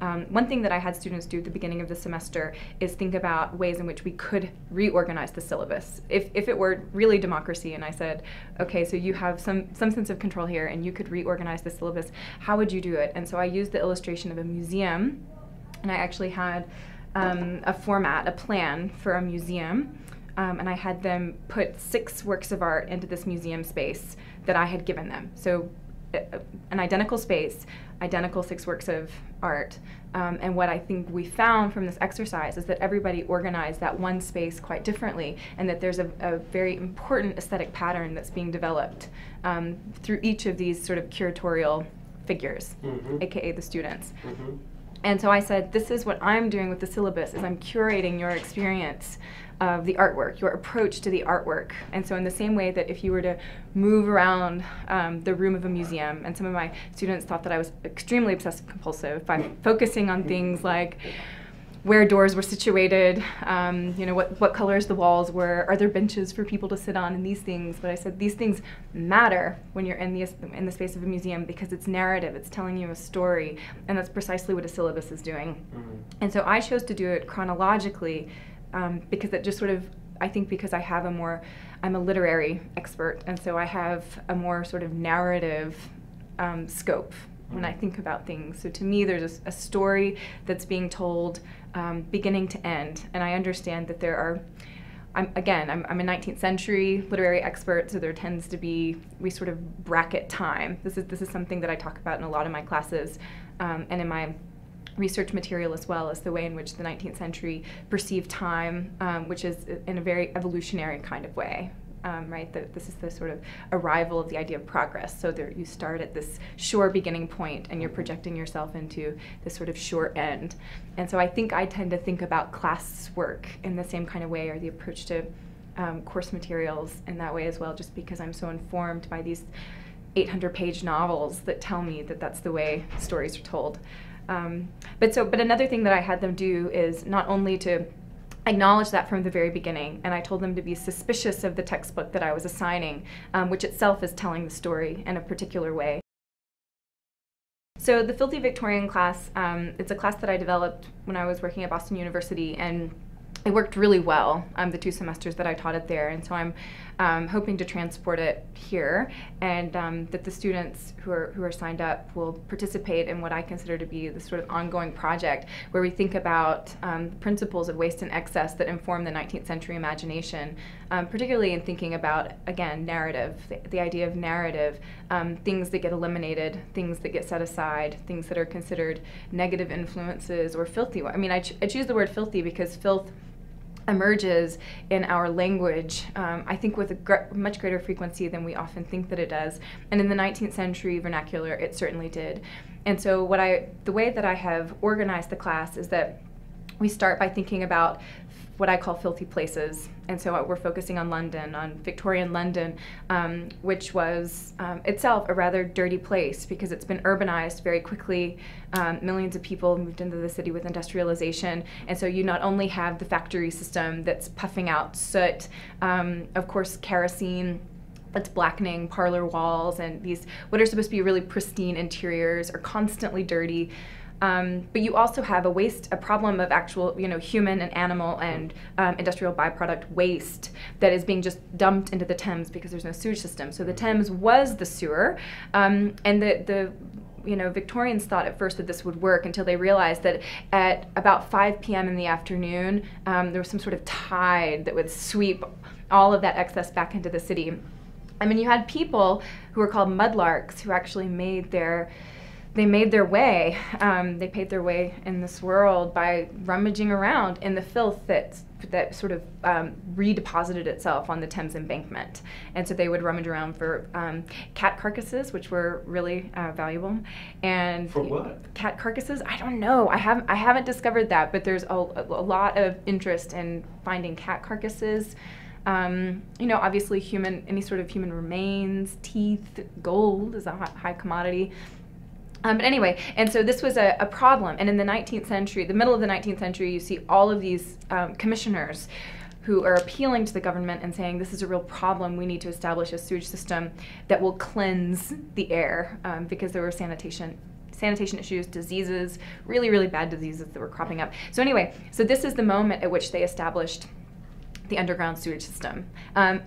one thing that I had students do at the beginning of the semester is think about ways in which we could reorganize the syllabus. If it were really democracy and I said, okay, so you have some sense of control here and you could reorganize the syllabus, how would you do it? And so I used the illustration of a museum, and I actually had a format, a plan for a museum, and I had them put 6 works of art into this museum space that I had given them. So an identical space, identical 6 works of art. And what I think we found from this exercise is that everybody organized that one space quite differently, and that there's a very important aesthetic pattern that's being developed through each of these sort of curatorial figures, aka the students. And so I said, this is what I'm doing with the syllabus, is I'm curating your experience of the artwork, your approach to the artwork. And so in the same way that if you were to move around the room of a museum, and some of my students thought that I was extremely obsessive compulsive by focusing on things like where doors were situated, you know, what colors the walls were, are there benches for people to sit on, and these things. But I said these things matter when you're in the space of a museum, because it's narrative, it's telling you a story, and that's precisely what a syllabus is doing. And so I chose to do it chronologically because it just sort of, I think because I have I'm a literary expert, and so I have a more sort of narrative scope when I think about things. So to me, there's a story that's being told beginning to end, and I understand that there are, I'm a 19th century literary expert, so there tends to be, we sort of bracket time. This is something that I talk about in a lot of my classes, and in my research material as well, as the way in which the 19th century perceived time, which is in a very evolutionary kind of way. Right, this is the sort of arrival of the idea of progress. So there, you start at this sure beginning point, and you're projecting yourself into this sort of sure end. And so I think I tend to think about class work in the same kind of way, or the approach to course materials in that way as well, just because I'm so informed by these 800-page novels that tell me that that's the way stories are told. But another thing that I had them do is not only to acknowledge that from the very beginning, and I told them to be suspicious of the textbook that I was assigning, which itself is telling the story in a particular way. So the Filthy Victorian class, it's a class that I developed when I was working at Boston University, and it worked really well the 2 semesters that I taught it there, and so I'm hoping to transport it here, and that the students who are signed up will participate in what I consider to be the sort of ongoing project where we think about principles of waste and excess that inform the 19th century imagination, particularly in thinking about, again, narrative, the idea of narrative, things that get eliminated, things that get set aside, things that are considered negative influences or filthy. I mean, I choose the word filthy because filth emerges in our language, I think with a much greater frequency than we often think that it does. And in the 19th century vernacular, it certainly did. And so the way that I have organized the class is that we start by thinking about what I call filthy places. And so we're focusing on London, on Victorian London, which was itself a rather dirty place because it's been urbanized very quickly. Millions of people moved into the city with industrialization. And so you not only have the factory system that's puffing out soot, of course kerosene, that's blackening parlor walls, and these, what are supposed to be really pristine interiors, are constantly dirty. But you also have a problem of actual, human and animal and industrial byproduct waste that is being just dumped into the Thames because there's no sewage system. So the Thames was the sewer, and the Victorians thought at first that this would work until they realized that at about 5 p.m. in the afternoon, there was some sort of tide that would sweep all of that excess back into the city. I mean, you had people who were called mudlarks who actually made their way, they paid their way in this world by rummaging around in the filth that sort of redeposited itself on the Thames embankment. And so they would rummage around for cat carcasses, which were really valuable. And for what? Cat carcasses? I don't know. I haven't discovered that, but there's a lot of interest in finding cat carcasses. Obviously any sort of human remains, teeth, gold is a high commodity. But anyway, and so this was a problem. And in the 19th century, the middle of the 19th century, you see all of these commissioners who are appealing to the government and saying, this is a real problem, we need to establish a sewage system that will cleanse the air, because there were sanitation sanitation issues, diseases, really, really bad diseases that were cropping up. So anyway, so this is the moment at which they established the underground sewage system.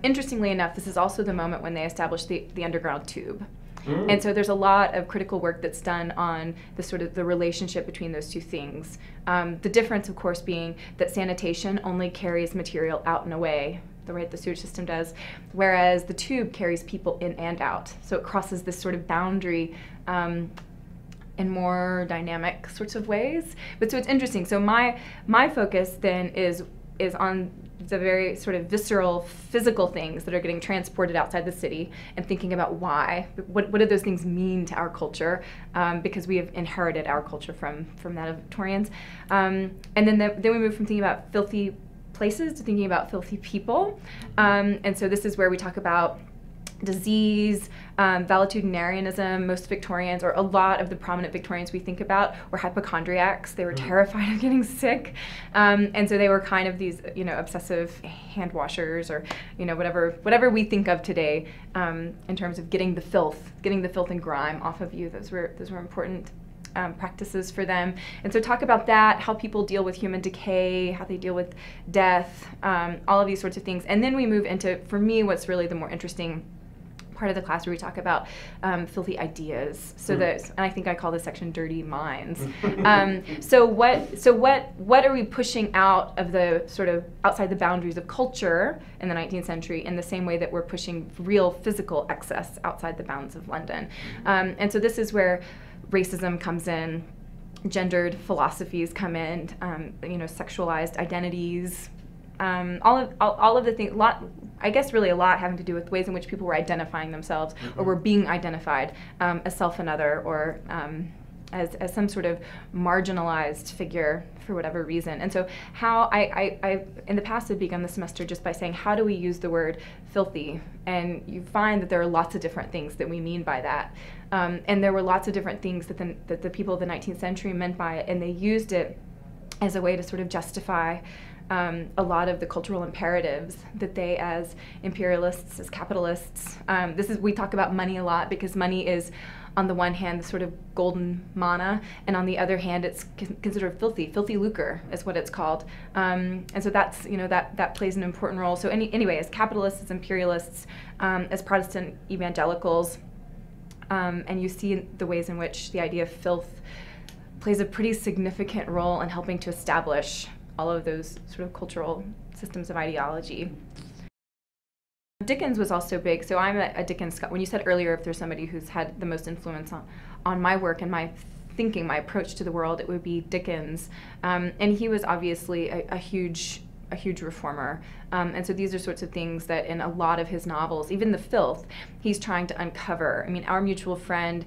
Interestingly enough, this is also the moment when they established the underground tube. And so there's a lot of critical work that's done on the sort of the relationship between those two things. The difference, of course, being that sanitation only carries material out and away, the way the sewage system does, whereas the tube carries people in and out. So it crosses this sort of boundary in more dynamic sorts of ways. But so it's interesting. So my focus then is on the very sort of visceral, physical things that are getting transported outside the city, and thinking about why. What do those things mean to our culture? Because we have inherited our culture from that of Victorians. And then we move from thinking about filthy places to thinking about filthy people. And so this is where we talk about disease, valetudinarianism. Most Victorians, or a lot of the prominent Victorians we think about, were hypochondriacs. They were terrified of getting sick, and so they were kind of these, obsessive hand washers, or whatever we think of today in terms of getting the filth and grime off of you. Those were important practices for them. And so talk about that, how people deal with human decay, how they deal with death, all of these sorts of things. And then we move into, for me, what's really the more interesting part of the class, where we talk about filthy ideas. So that, and I think I call this section "Dirty Minds." So what are we pushing out of the sort of outside the boundaries of culture in the 19th century, in the same way that we're pushing real physical excess outside the bounds of London? And so this is where racism comes in, gendered philosophies come in, sexualized identities. All of the things, I guess really a lot having to do with ways in which people were identifying themselves, or were being identified as self and other, or as some sort of marginalized figure for whatever reason. And so how I in the past have begun the semester just by saying, how do we use the word filthy? And you find that there are lots of different things that we mean by that. And there were lots of different things that the people of the 19th century meant by it, and they used it as a way to sort of justify a lot of the cultural imperatives that they, as imperialists, as capitalists, we talk about money a lot, because money is, on the one hand, the sort of golden manna, and on the other hand, it's considered filthy lucre is what it's called. And so that's, that plays an important role. So anyway, as capitalists, as imperialists, as Protestant evangelicals, and you see the ways in which the idea of filth plays a pretty significant role in helping to establish all of those sort of cultural systems of ideology. Dickens was also big. So I'm a Dickens scholar. When you said earlier if there's somebody who's had the most influence on my work and my thinking, my approach to the world, it would be Dickens. And he was obviously a huge reformer. And so these are sorts of things that in a lot of his novels, even The Filth, he's trying to uncover. I mean, Our Mutual Friend,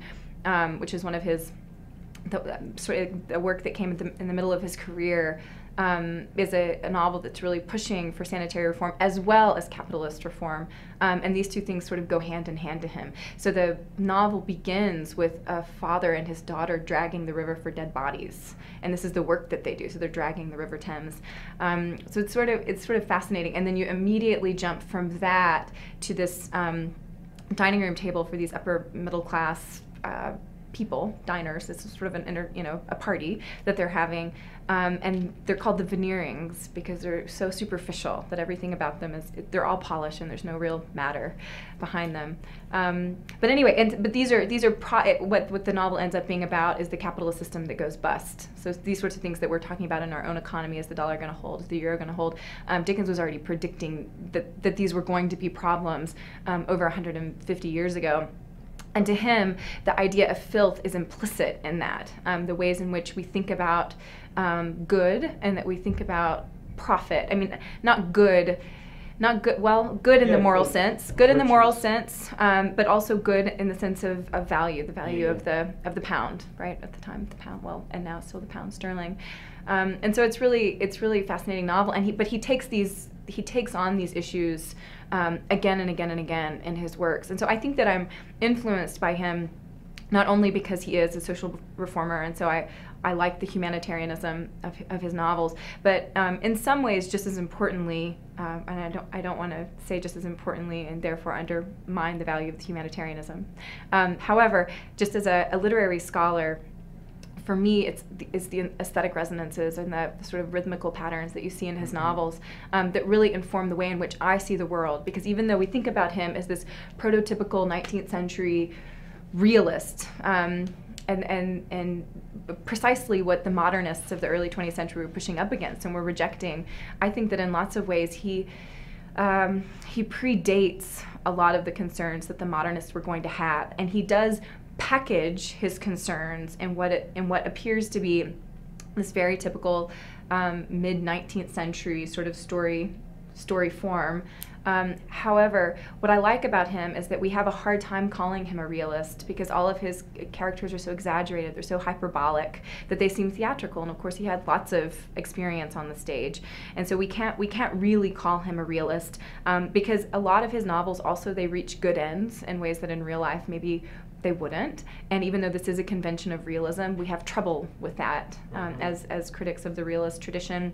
which is one of his, the work that came in the middle of his career, is a novel that's really pushing for sanitary reform as well as capitalist reform, and these two things sort of go hand in hand to him. So the novel begins with a father and his daughter dragging the river for dead bodies, and this is the work that they do. So they're dragging the River Thames. So it's sort of fascinating, and then you immediately jump from that to this dining room table for these upper middle class people, diners. This is sort of a party that they're having, and they're called the veneerings because they're so superficial that everything about them they're all polished and there's no real matter behind them. But anyway, but these are what the novel ends up being about is the capitalist system that goes bust. So these sorts of things that we're talking about in our own economy: is the dollar going to hold? Is the euro going to hold? Dickens was already predicting that these were going to be problems over 150 years ago. And to him, the idea of filth is implicit in that, the ways in which we think about good and that we think about profit. I mean, good in the moral sense, in the moral sense, but also good in the sense of value, the value of the pound, right? At the time, the pound, and now still the pound sterling. And so it's really a fascinating novel, and he takes on these issues again and again and again in his works. And so I think that I'm influenced by him not only because he is a social reformer, and so I like the humanitarianism of his novels, but in some ways just as importantly, and I don't want to say just as importantly and therefore undermine the value of the humanitarianism. However, just as a literary scholar, for me, it's the aesthetic resonances and the sort of rhythmical patterns that you see in his novels that really inform the way in which I see the world. Because even though we think about him as this prototypical 19th century realist, and precisely what the modernists of the early 20th century were pushing up against and were rejecting, I think that in lots of ways he predates a lot of the concerns that the modernists were going to have, and he does package his concerns in what appears to be this very typical mid-19th century sort of story form. However, what I like about him is that we have a hard time calling him a realist because all of his characters are so exaggerated, they're so hyperbolic that they seem theatrical, and of course he had lots of experience on the stage, and so we can't really call him a realist because a lot of his novels also, they reach good ends in ways that in real life maybe they wouldn't. And even though this is a convention of realism, we have trouble with that as critics of the realist tradition.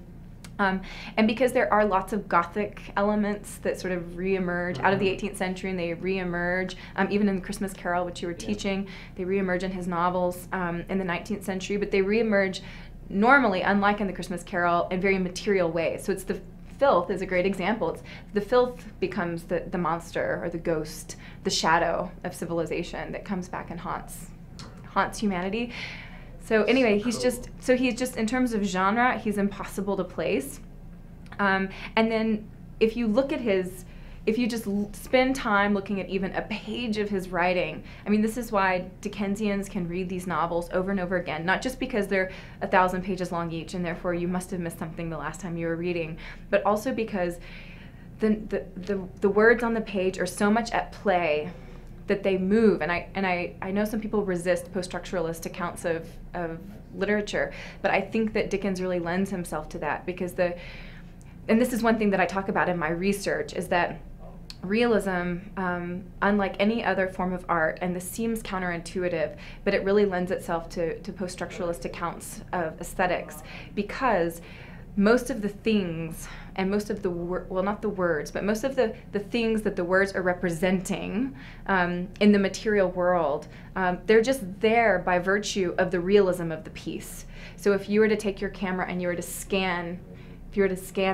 And because there are lots of Gothic elements that sort of reemerge out of the 18th century, and they reemerge even in the Christmas Carol, which you were teaching, they reemerge in his novels in the 19th century, but they reemerge normally, unlike in the Christmas Carol, in very material ways. So it's the filth is a great example. The filth becomes the monster or the ghost, the shadow of civilization that comes back and haunts humanity. So anyway, he's just in terms of genre, he's impossible to place. And then if you look at if you just spend time looking at even a page of his writing, I mean, this is why Dickensians can read these novels over and over again, not just because they're 1,000 pages long each, and therefore you must have missed something the last time you were reading, but also because the words on the page are so much at play that they move. And I know some people resist post-structuralist accounts of literature, but I think that Dickens really lends himself to that because and this is one thing that I talk about in my research, is that realism, unlike any other form of art, and this seems counterintuitive, but it really lends itself to post-structuralist accounts of aesthetics, because most of the things and most of the well, not the words, but most of the things that the words are representing in the material world, they're just there by virtue of the realism of the piece. So if you were to take your camera and you were to scan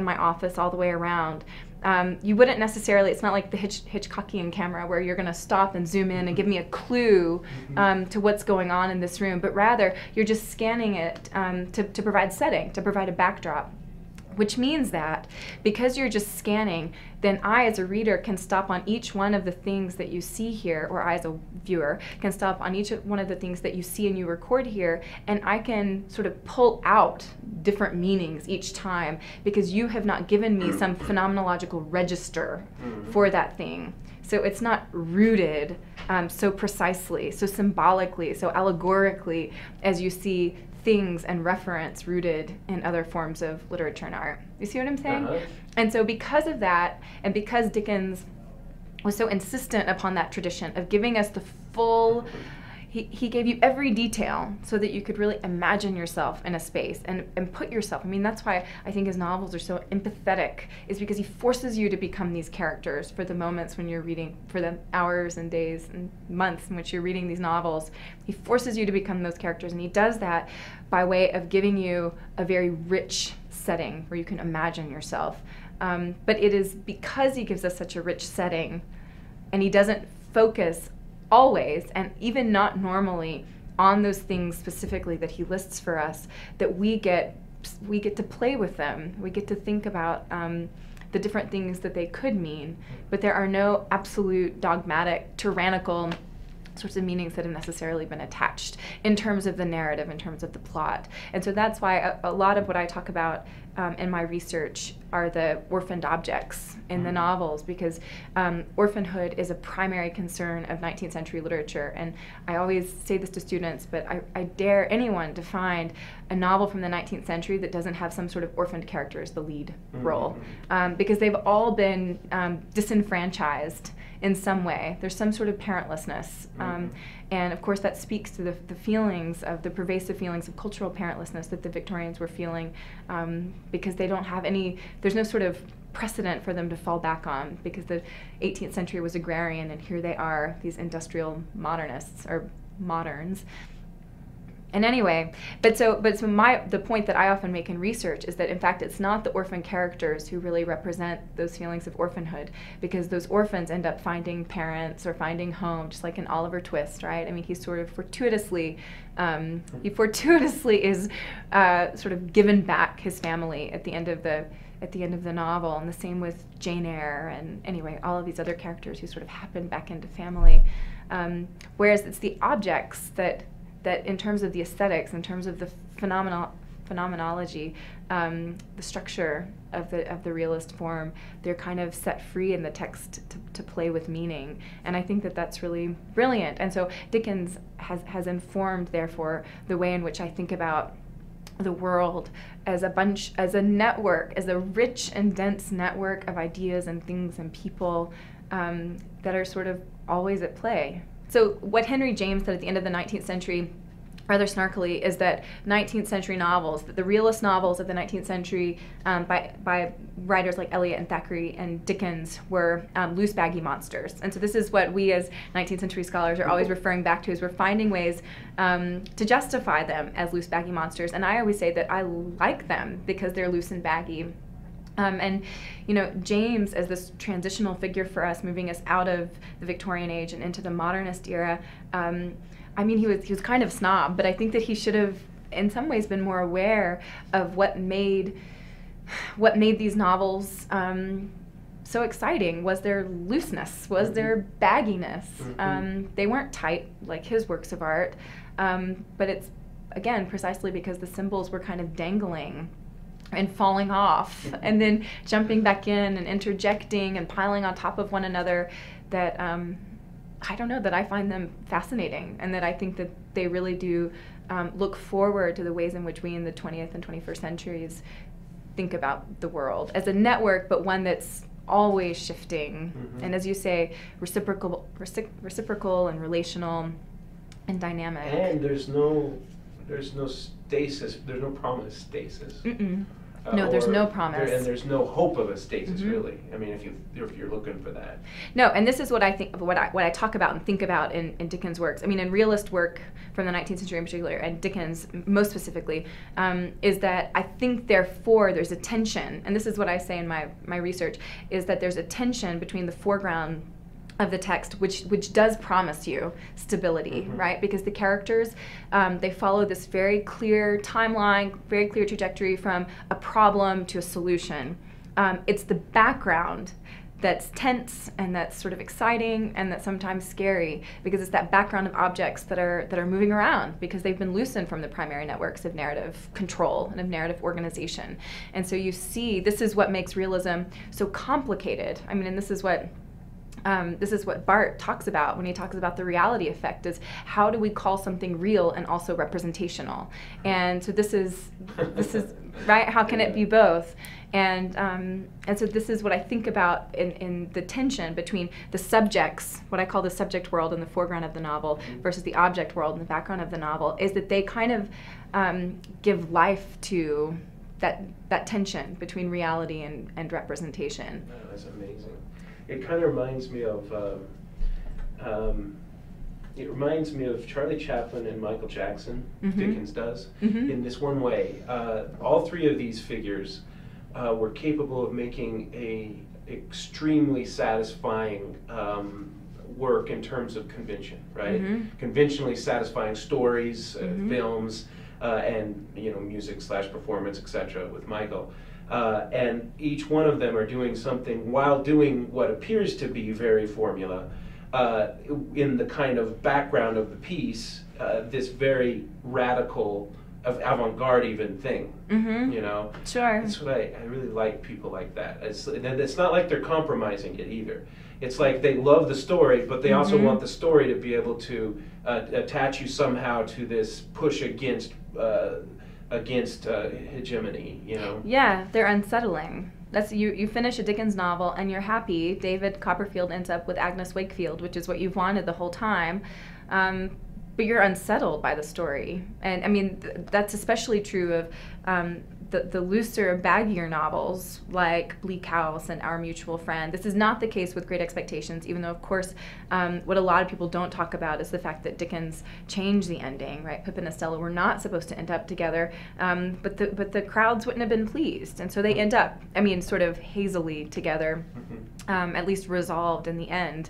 my office all the way around, you wouldn't necessarily, it's not like the Hitchcockian camera where you're going to stop and zoom in and give me a clue to what's going on in this room, but rather you're just scanning it to provide setting, to provide a backdrop. Which means that because you're just scanning, then I as a reader can stop on each one of the things that you see here, or I as a viewer can stop on each one of the things that you see and you record here, and I can sort of pull out different meanings each time because you have not given me some phenomenological register for that thing. So it's not rooted so precisely, so symbolically, so allegorically as you see things and reference rooted in other forms of literature and art. You see what I'm saying? And so because of that, and because Dickens was so insistent upon that tradition of giving us the full, he gave you every detail so that you could really imagine yourself in a space and put yourself, I mean, that's why I think his novels are so empathetic, is because he forces you to become these characters for the moments when you're reading, for the hours and days and months in which you're reading these novels. He forces you to become those characters, and he does that by way of giving you a very rich setting where you can imagine yourself. But it is because he gives us such a rich setting, and he doesn't focus always, and even not normally, on those things specifically that he lists for us, that we get to play with them. We get to think about the different things that they could mean, but there are no absolute dogmatic, tyrannical sorts of meanings that have necessarily been attached in terms of the narrative, in terms of the plot. And so that's why a lot of what I talk about in my research are the orphaned objects in the novels, because orphanhood is a primary concern of 19th century literature. And I always say this to students, but I dare anyone to find a novel from the 19th century that doesn't have some sort of orphaned character as the lead role, because they've all been disenfranchised in some way. There's some sort of parentlessness. And of course that speaks to the feelings of the pervasive feelings of cultural parentlessness that the Victorians were feeling, because they don't have any, there's no sort of precedent for them to fall back on, because the 18th century was agrarian, and here they are, these industrial modernists, or moderns. And anyway, but the point that I often make in research is that in fact it's not the orphan characters who really represent those feelings of orphanhood, because those orphans end up finding parents or finding home, just like in Oliver Twist, right? I mean, he sort of fortuitously is sort of given back his family at the end of the novel, and the same with Jane Eyre, and anyway, all of these other characters who sort of happen back into family. Whereas it's the objects that in terms of the aesthetics, in terms of the phenomenology, the structure of the realist form, they're kind of set free in the text to play with meaning. And I think that that's really brilliant. And so Dickens has informed, therefore, the way in which I think about the world as a network, as a rich and dense network of ideas and things and people that are sort of always at play. So what Henry James said at the end of the 19th century, rather snarkily, is that 19th century novels, the realist novels of the 19th century by writers like Eliot and Thackeray and Dickens were loose, baggy monsters. And so this is what we as 19th century scholars are always referring back to, is we're finding ways to justify them as loose, baggy monsters. And I always say that I like them because they're loose and baggy. And James, as this transitional figure for us, moving us out of the Victorian age and into the modernist era, I mean, he was kind of snob, but I think that he should have, in some ways, been more aware of what made these novels so exciting. Was their looseness? Was their bagginess? They weren't tight like his works of art, but it's, again, precisely because the symbols were kind of dangling and falling off and then jumping back in and interjecting and piling on top of one another that I don't know, that I find them fascinating, and that I think that they really do look forward to the ways in which we in the 20th and 21st centuries think about the world as a network, but one that's always shifting, and as you say, reciprocal and relational and dynamic. And there's no stasis. There's no promised stasis. No, there's no promise. And there's no hope of a stasis, really. I mean, if you're looking for that. No, and this is what I think, what I talk about and think about in Dickens' works. I mean, in realist work from the 19th century in particular, and Dickens most specifically, is that I think, therefore, there's a tension, and this is what I say in my research, is that there's a tension between the foreground of the text, which does promise you stability, right? Because the characters, they follow this very clear timeline, very clear trajectory from a problem to a solution. It's the background that's tense and that's sort of exciting and that's sometimes scary, because it's that background of objects that are moving around because they've been loosened from the primary networks of narrative control and of narrative organization. And so you see, this is what makes realism so complicated. I mean, and this is what Barth talks about when he talks about the reality effect, is how do we call something real and also representational? And so this is right, how can it be both? And so this is what I think about in the tension between the subjects, what I call the subject world in the foreground of the novel, versus the object world in the background of the novel, is that they kind of give life to that tension between reality and representation. Oh, that's amazing. It kind of reminds me of Charlie Chaplin and Michael Jackson. Dickens does in this one way. All three of these figures were capable of making a extremely satisfying work in terms of convention, right? Conventionally satisfying stories, films, and music / performance, etc. with Michael. And each one of them are doing something while doing what appears to be very formula in the kind of background of the piece, this very radical, avant-garde even thing, Sure. That's what I really like, people like that. It's not like they're compromising it either. It's like they love the story, but they also want the story to be able to attach you somehow to this push against hegemony, Yeah, they're unsettling. That's you finish a Dickens novel and you're happy. David Copperfield ends up with Agnes Wakefield, which is what you've wanted the whole time. but you're unsettled by the story. And I mean, that's especially true of the looser, baggier novels like Bleak House and Our Mutual Friend. This is not the case with Great Expectations, even though, of course, what a lot of people don't talk about is the fact that Dickens changed the ending, right? Pip and Estella were not supposed to end up together, but the crowds wouldn't have been pleased, and so they end up, I mean, sort of hazily together, at least resolved in the end.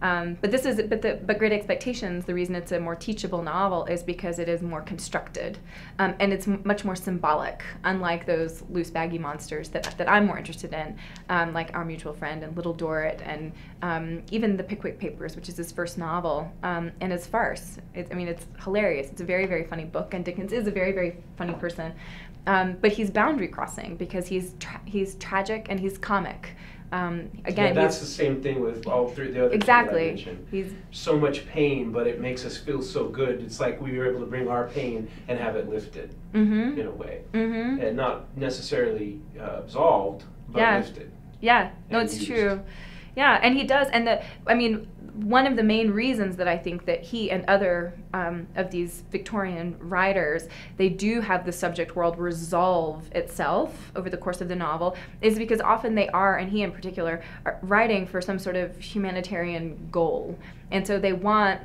But Great Expectations, the reason it's a more teachable novel is because it is more constructed, and it's much more symbolic, unlike those loose, baggy monsters that I'm more interested in, like Our Mutual Friend and Little Dorrit, and even The Pickwick Papers, which is his first novel, and it's farce. I mean, it's hilarious. It's a very, very funny book, and Dickens is a very, very funny person, but he's boundary crossing because he's tragic and he's comic. Again, that's the same thing with all three the other exactly. two I mentioned. He's so much pain, but it makes us feel so good. It's like we were able to bring our pain and have it lifted in a way, and not necessarily absolved, but lifted. Yeah, no, it's true. Yeah, and he does, and I mean, one of the main reasons that I think that he and other of these Victorian writers, they do have the subject world resolve itself over the course of the novel, is because often they are, and he in particular, are writing for some sort of humanitarian goal. And so they want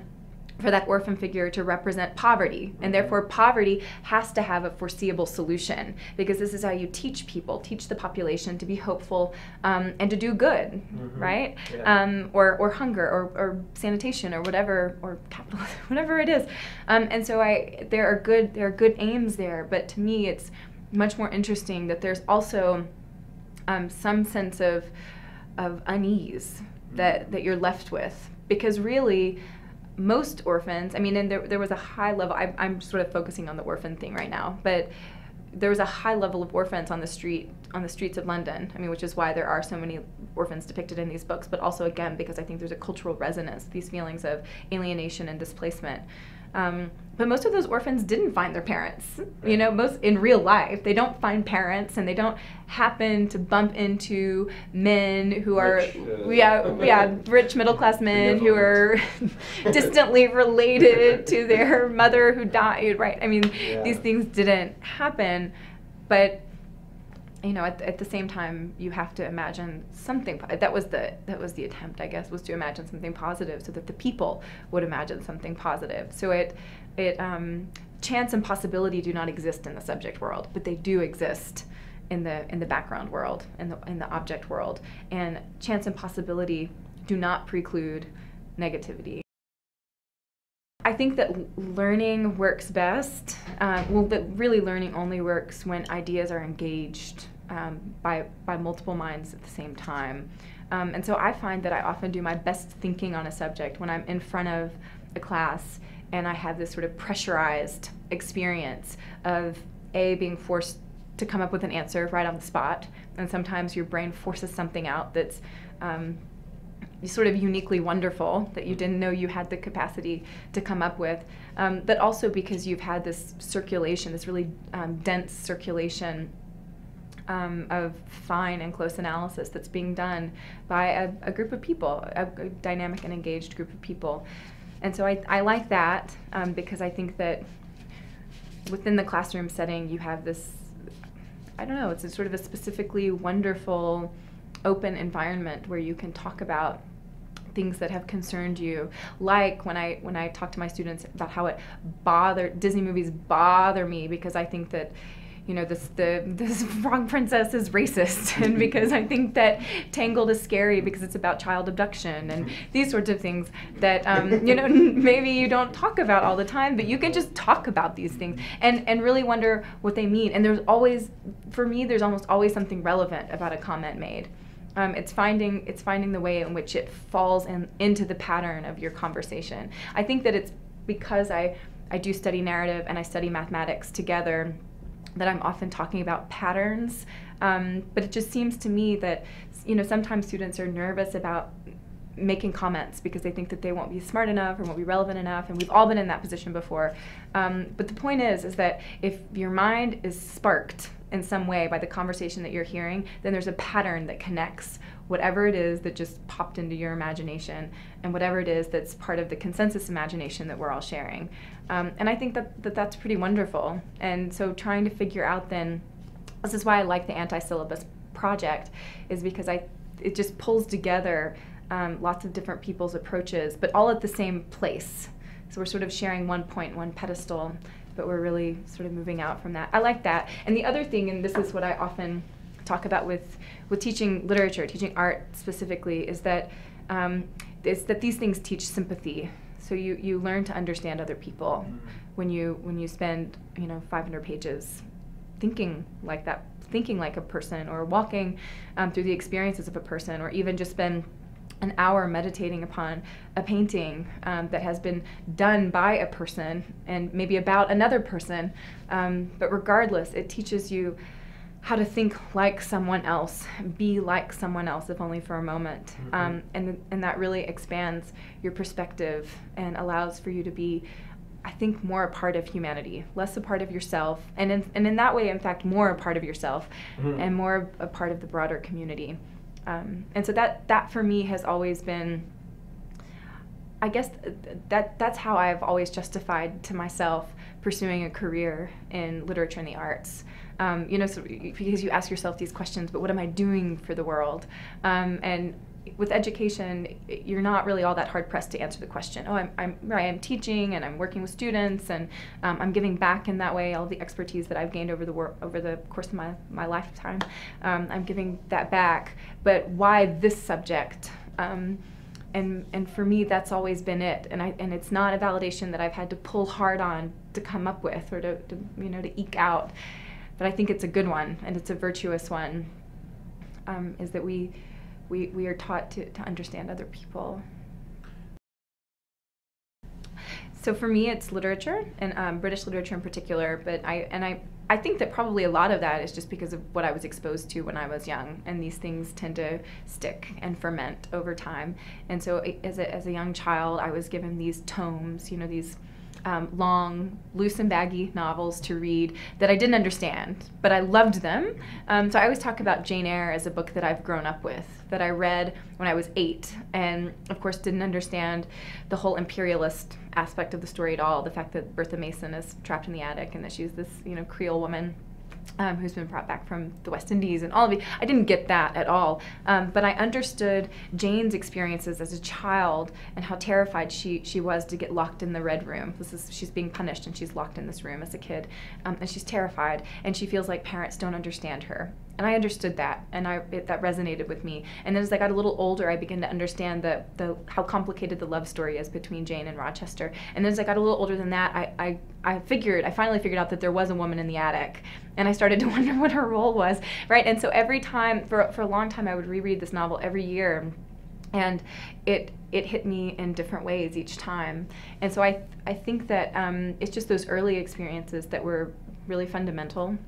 for that orphan figure to represent poverty, and therefore poverty has to have a foreseeable solution, because this is how you teach people, teach the population to be hopeful and to do good, right? Yeah. Or hunger, or sanitation, or whatever, or capitalism, whatever it is. And so there are good aims there, but to me it's much more interesting that there's also some sense of unease that you're left with, because really, most orphans, I mean, and there was a high level, I'm sort of focusing on the orphan thing right now, but there was a high level of orphans on the streets of London, I mean, which is why there are so many orphans depicted in these books, but also, again, because I think there's a cultural resonance, these feelings of alienation and displacement. But most of those orphans didn't find their parents, you know, most in real life. They don't find parents, and they don't happen to bump into men who are, rich middle-class men who are distantly related to their mother who died, right? I mean, these things didn't happen, but you know, at the same time, you have to imagine something. That was the attempt, I guess, was to imagine something positive, so that the people would imagine something positive. So chance and possibility do not exist in the subject world, but they do exist in the background world, in the object world. And chance and possibility do not preclude negativity. I think that learning works best. But really, learning only works when ideas are engaged by multiple minds at the same time. And so I find that I often do my best thinking on a subject when I'm in front of a class and I have this sort of pressurized experience of being forced to come up with an answer right on the spot. And sometimes your brain forces something out that's sort of uniquely wonderful that you didn't know you had the capacity to come up with, but also because you've had this circulation, this really dense circulation of fine and close analysis that's being done by a group of people, a dynamic and engaged group of people. And so I like that because I think that within the classroom setting you have this, I don't know, it's a sort of a specifically wonderful open environment where you can talk about things that have concerned you, like when I talk to my students about how Disney movies bother me because I think that, you know, this Frog Princess is racist, and because I think that Tangled is scary because it's about child abduction, and these sorts of things that you know, maybe you don't talk about all the time, but you can just talk about these things and really wonder what they mean. And there's always, for me, there's almost always something relevant about a comment made. It's finding the way in which it falls into the pattern of your conversation. I think that it's because I do study narrative and I study mathematics together that I'm often talking about patterns, but it just seems to me that, you know, sometimes students are nervous about making comments because they think that they won't be smart enough or won't be relevant enough, and we've all been in that position before. But the point is that if your mind is sparked in some way by the conversation that you're hearing, then there's a pattern that connects whatever it is that just popped into your imagination and whatever it is that's part of the consensus imagination that we're all sharing. And I think that's pretty wonderful. And so trying to figure out then, this is why I like the anti-syllabus project, is because it just pulls together lots of different people's approaches, but all at the same place. So we're sort of sharing one point, one pedestal, but we're really sort of moving out from that. I like that. And the other thing, and this is what I often talk about with teaching literature, teaching art specifically, is that these things teach sympathy. So you learn to understand other people when you spend 500 pages thinking like that, thinking like a person, or walking through the experiences of a person, or even just spend an hour meditating upon a painting that has been done by a person and maybe about another person. But regardless, it teaches you how to think like someone else, be like someone else, if only for a moment. And that really expands your perspective and allows for you to be, I think, more a part of humanity, less a part of yourself, and in that way, in fact, more a part of yourself, and more a part of the broader community. And so that for me has always been, I guess that's how I've always justified to myself pursuing a career in literature and the arts. So because you ask yourself these questions, but what am I doing for the world? And with education, you're not really all that hard pressed to answer the question. Oh, I'm teaching and I'm working with students, and I'm giving back in that way. All the expertise that I've gained over the course of my lifetime, I'm giving that back. But why this subject? And for me, that's always been it. And it's not a validation that I've had to pull hard on to come up with, or to eke out. But I think it's a good one, and it's a virtuous one. Is that we are taught to understand other people. So for me, it's literature, and British literature in particular. But I think that probably a lot of that is just because of what I was exposed to when I was young, and these things tend to stick and ferment over time. And so as a young child, I was given these tomes, these long, loose and baggy novels to read that I didn't understand, but I loved them. So I always talk about Jane Eyre as a book that I've grown up with, that I read when I was 8, and of course didn't understand the whole imperialist aspect of the story at all, the fact that Bertha Mason is trapped in the attic and that she's this Creole woman who's been brought back from the West Indies, and all of it. I didn't get that at all, but I understood Jane's experiences as a child and how terrified she was to get locked in the Red Room. She's being punished, and she's locked in this room as a kid, and she's terrified, and she feels like parents don't understand her. And I understood that, and that resonated with me. And then as I got a little older, I began to understand how complicated the love story is between Jane and Rochester. And then as I got a little older than that, I finally figured out that there was a woman in the attic, and I started to wonder what her role was, right? And so every time, for a long time, I would reread this novel every year, and it hit me in different ways each time. And so I think that it's just those early experiences that were really fundamental,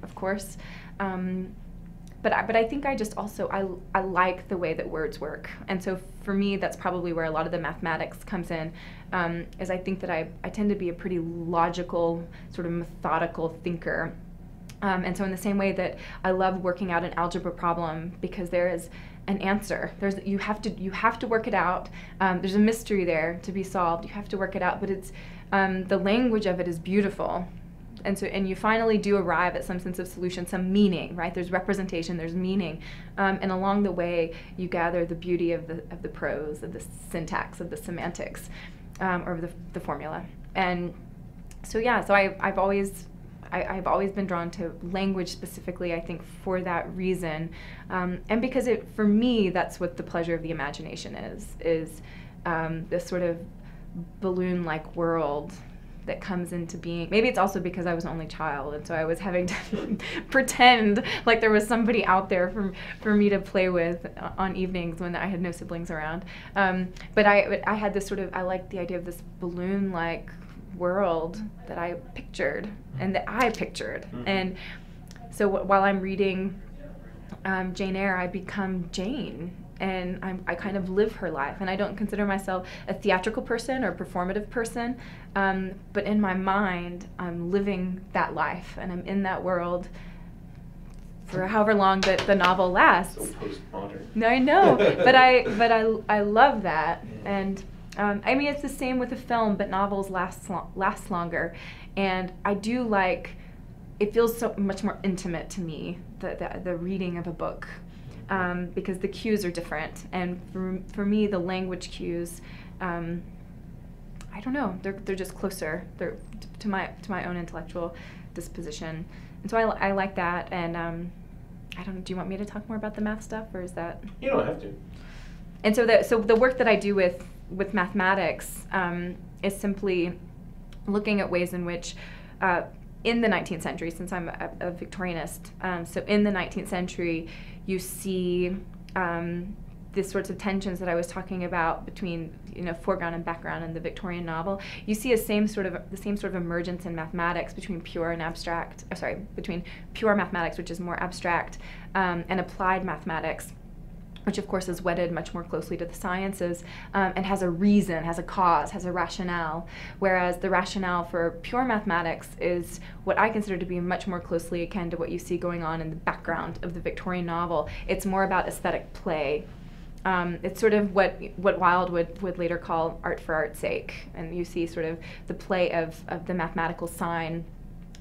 of course. But I think I just also, I like the way that words work. And so for me, that's probably where a lot of the mathematics comes in, is I think that I tend to be a pretty logical, sort of methodical thinker. And so in the same way that I love working out an algebra problem, because there is an answer. You have to work it out. There's a mystery there to be solved. You have to work it out, but it's the language of it is beautiful. And you finally do arrive at some sense of solution, some meaning, right? There's representation, there's meaning, and along the way you gather the beauty of the prose, of the syntax, of the semantics, or of the formula. And so so I've always been drawn to language specifically, I think, for that reason, and because for me, that's what the pleasure of the imagination is this sort of balloon-like world that comes into being. Maybe it's also because I was an only child, and so I was having to pretend like there was somebody out there for me to play with on evenings when I had no siblings around. But I had this I liked the idea of this balloon-like world that I pictured, and that I pictured. Mm-hmm. And so while I'm reading Jane Eyre, I become Jane. And I kind of live her life, and I don't consider myself a theatrical person or a performative person, but in my mind, I'm living that life, and I'm in that world for however long that the novel lasts. So postmodern. No, I know, but I love that, and I mean it's the same with the film, but novels last longer, and I do like. It feels so much more intimate to me, the reading of a book, because the cues are different, and for me the language cues, I don't know, they're just closer. They're to my own intellectual disposition, and so I like that. And I don't. Do you want me to talk more about the math stuff, or is that? You don't have to. And so the work that I do with mathematics is simply looking at ways in which, in the 19th century, since I'm a Victorianist, so in the 19th century, you see these sorts of tensions that I was talking about between foreground and background in the Victorian novel. You see the same sort of emergence in mathematics between pure and abstract. Between pure mathematics, which is more abstract, and applied mathematics, which of course is wedded much more closely to the sciences, and has a reason, has a cause, has a rationale, whereas the rationale for pure mathematics is what I consider to be much more closely akin to what you see going on in the background of the Victorian novel. It's more about aesthetic play. It's sort of what Wilde would later call art for art's sake, and you see sort of the play of the mathematical sign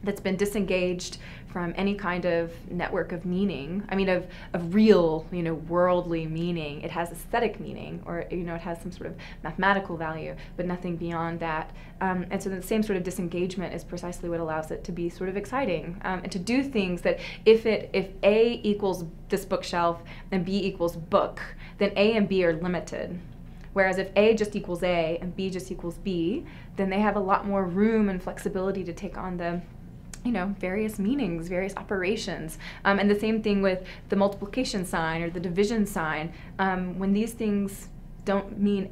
that's been disengaged from any kind of network of meaning. I mean, of real, worldly meaning. It has aesthetic meaning, or it has some sort of mathematical value, but nothing beyond that. And so the same sort of disengagement is precisely what allows it to be sort of exciting, and to do things that if A equals this bookshelf and B equals book, then A and B are limited. Whereas if A just equals A and B just equals B, then they have a lot more room and flexibility to take on the various meanings, various operations. And the same thing with the multiplication sign or the division sign. When these things don't mean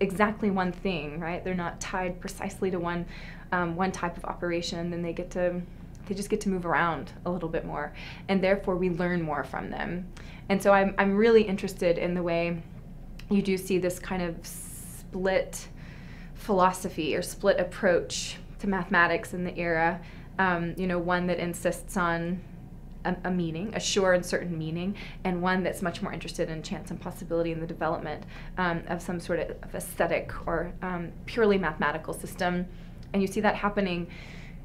exactly one thing, right? They're not tied precisely to one type of operation, then they just get to move around a little bit more. And therefore we learn more from them. And so I'm really interested in the way you do see this kind of split philosophy or split approach to mathematics in the era. One that insists on a meaning, a sure and certain meaning, and one that's much more interested in chance and possibility in the development of some sort of aesthetic or purely mathematical system. And you see that happening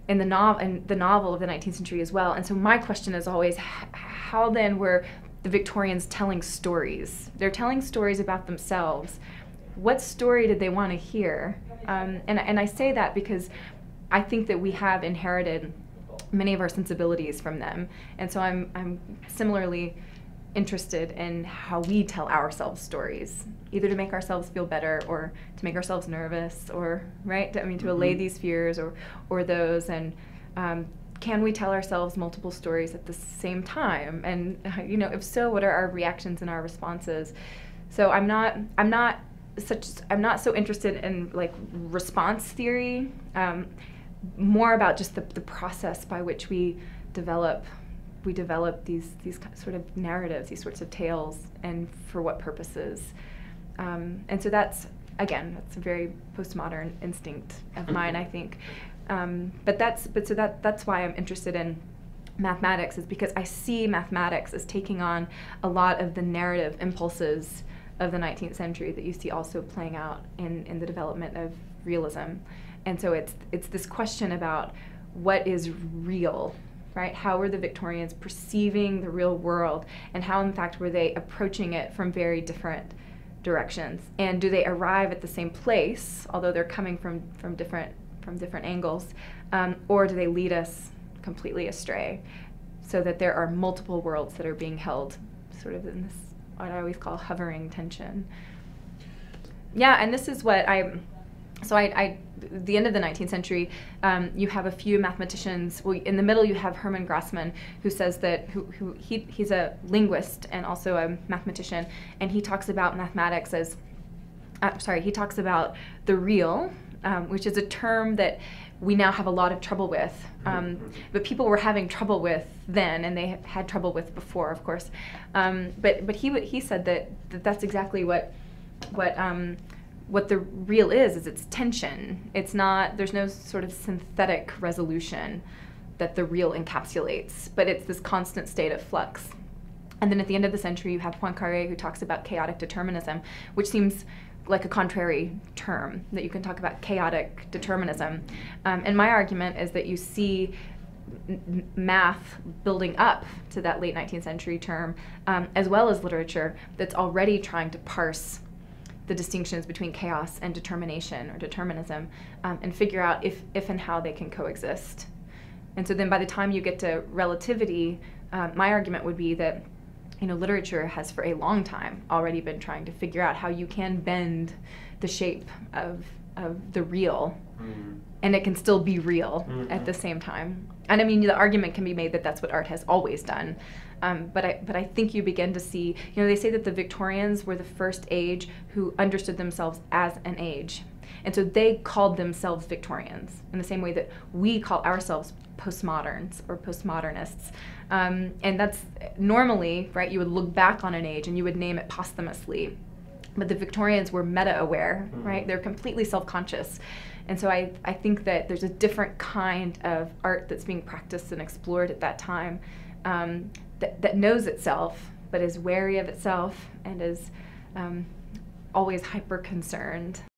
in the novel of the 19th century as well. And so my question is always, how then were the Victorians telling stories? They're telling stories about themselves. What story did they want to hear? And I say that because I think that we have inherited many of our sensibilities from them, and so I'm similarly interested in how we tell ourselves stories, either to make ourselves feel better or to make ourselves nervous, or to allay these fears or those, and can we tell ourselves multiple stories at the same time? And if so, what are our reactions and our responses? So I'm not so interested in like response theory. More about just the process by which we develop these sort of narratives, these sorts of tales, and for what purposes. And so that's a very postmodern instinct of mine, I think. But that's why I'm interested in mathematics, is because I see mathematics as taking on a lot of the narrative impulses of the 19th century that you see also playing out in the development of realism. And so it's this question about what is real, right? How were the Victorians perceiving the real world, and how in fact were they approaching it from very different directions? And do they arrive at the same place, although they're coming from different angles, or do they lead us completely astray, so that there are multiple worlds that are being held sort of in this, what I always call hovering tension. Yeah, and this is what the end of the 19th century, you have a few mathematicians. Well, in the middle you have Hermann Grassmann, who says that he's a linguist and also a mathematician, and he talks about mathematics as, he talks about the real, which is a term that we now have a lot of trouble with, but people were having trouble with then, and they had trouble with before, of course. But he said that's exactly what the real is it's tension. It's not, there's no sort of synthetic resolution. that the real encapsulates, but it's this constant state of flux. And then at the end of the century, you have Poincaré, who talks about chaotic determinism, which seems like a contrary term, that you can talk about chaotic determinism. And my argument is that you see math building up to that late 19th century term, as well as literature that's already trying to parse the distinctions between chaos and determination or determinism, and figure out if and how they can coexist. And so then by the time you get to relativity, my argument would be that literature has for a long time already been trying to figure out how you can bend the shape of the real, and it can still be real at the same time. And I mean, the argument can be made that that's what art has always done. But I think you begin to see, they say that the Victorians were the first age who understood themselves as an age. And so they called themselves Victorians in the same way that we call ourselves postmoderns or postmodernists. And that's normally, right, you would look back on an age and you would name it posthumously. But the Victorians were meta-aware, right? They're completely self-conscious. And so I think that there's a different kind of art that's being practiced and explored at that time, that knows itself, but is wary of itself and is always hyper-concerned.